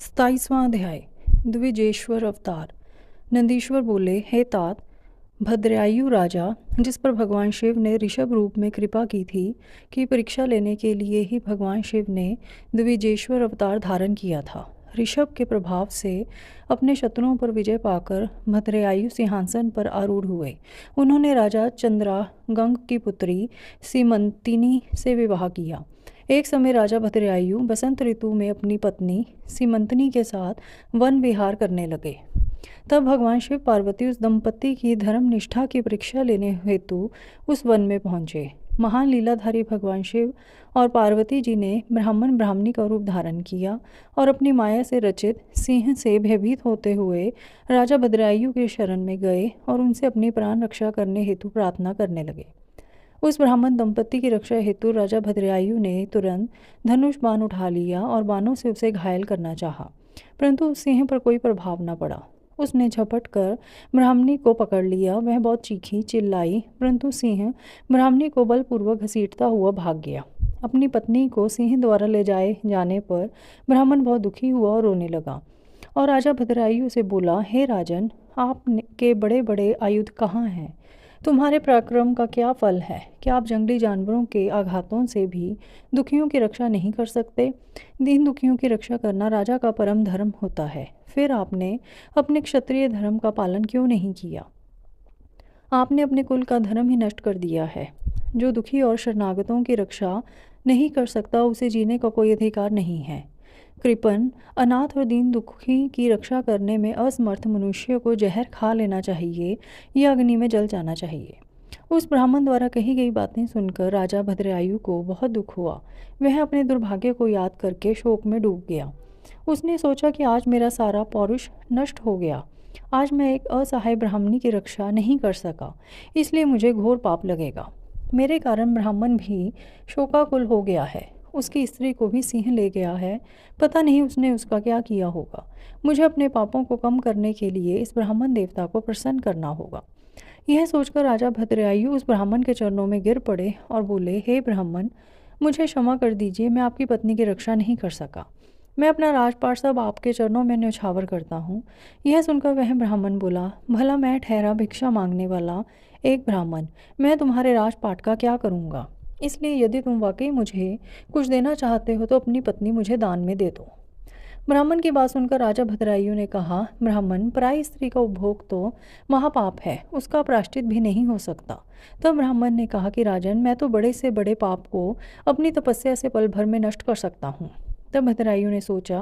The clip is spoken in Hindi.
27वां अध्याय। द्विजेश्वर अवतार। नंदीश्वर बोले, हे तात, भद्रायु राजा, जिस पर भगवान शिव ने ऋषभ रूप में कृपा की थी, की परीक्षा लेने के लिए ही भगवान शिव ने द्विजेश्वर अवतार धारण किया था। ऋषभ के प्रभाव से अपने शत्रुओं पर विजय पाकर भद्रायु सिंहासन पर आरूढ़ हुए। उन्होंने राजा चंद्रागंग की पुत्री सीमंतिनी से विवाह किया। एक समय राजा भद्रायु बसंत ऋतु में अपनी पत्नी सीमंतनी के साथ वन विहार करने लगे। तब भगवान शिव पार्वती उस दंपति की धर्म निष्ठा की परीक्षा लेने हेतु उस वन में पहुंचे। महान लीलाधारी भगवान शिव और पार्वती जी ने ब्राह्मण ब्राह्मणी का रूप धारण किया और अपनी माया से रचित सिंह से भयभीत होते हुए राजा भद्रायु के शरण में गए और उनसे अपनी प्राण रक्षा करने हेतु प्रार्थना करने लगे। उस ब्राह्मण दंपति की रक्षा हेतु राजा भद्रायु ने तुरंत धनुष बाण उठा लिया और बाणों से उसे घायल करना चाहा, परंतु उस सिंह पर कोई प्रभाव न पड़ा। उसने झपट कर ब्राह्मणी को पकड़ लिया। वह बहुत चीखी चिल्लाई, परंतु सिंह ब्राह्मणी को बलपूर्वक घसीटता हुआ भाग गया। अपनी पत्नी को सिंह द्वारा ले जाए जाने पर ब्राह्मण बहुत दुखी हुआ और रोने लगा और राजा भद्रायु से बोला, हे राजन, आपके बड़े बड़े आयुध कहाँ हैं? तुम्हारे पराक्रम का क्या फल है? क्या आप जंगली जानवरों के आघातों से भी दुखियों की रक्षा नहीं कर सकते? दीन दुखियों की रक्षा करना राजा का परम धर्म होता है। फिर आपने अपने क्षत्रिय धर्म का पालन क्यों नहीं किया? आपने अपने कुल का धर्म ही नष्ट कर दिया है। जो दुखी और शरणागतों की रक्षा नहीं कर सकता, उसे जीने का कोई अधिकार नहीं है। कृपण, अनाथ और दीन दुखी की रक्षा करने में असमर्थ मनुष्य को जहर खा लेना चाहिए या अग्नि में जल जाना चाहिए। उस ब्राह्मण द्वारा कही गई बातें सुनकर राजा भद्रायु को बहुत दुख हुआ। वह अपने दुर्भाग्य को याद करके शोक में डूब गया। उसने सोचा कि आज मेरा सारा पौरुष नष्ट हो गया। आज मैं एक असहाय ब्राह्मणी की रक्षा नहीं कर सका, इसलिए मुझे घोर पाप लगेगा। मेरे कारण ब्राह्मण भी शोकाकुल हो गया है। उसकी स्त्री को भी सिंह ले गया है। पता नहीं उसने उसका क्या किया होगा। मुझे अपने पापों को कम करने के लिए इस ब्राह्मण देवता को प्रसन्न करना होगा। यह सोचकर राजा भद्रायु उस ब्राह्मण के चरणों में गिर पड़े और बोले, हे ब्राह्मण, मुझे क्षमा कर दीजिए, मैं आपकी पत्नी की रक्षा नहीं कर सका। मैं अपना राजपाट सब आपके चरणों में न्यौछावर करता हूँ। यह सुनकर वह ब्राह्मण बोला, भला मैं ठहरा भिक्षा मांगने वाला एक ब्राह्मण, मैं तुम्हारे राजपाट का क्या करूँगा? इसलिए यदि तुम वाकई मुझे कुछ देना चाहते हो तो अपनी पत्नी मुझे दान में दे दो। ब्राह्मण की बात सुनकर राजा भद्रायु ने कहा, ब्राह्मण, पराई स्त्री का उपभोग तो महापाप है, उसका प्रायश्चित भी नहीं हो सकता। तब ब्राह्मण ने कहा कि राजन, मैं तो बड़े से बड़े पाप को अपनी तपस्या से पल भर में नष्ट कर सकता हूँ। तब भद्रायु ने सोचा,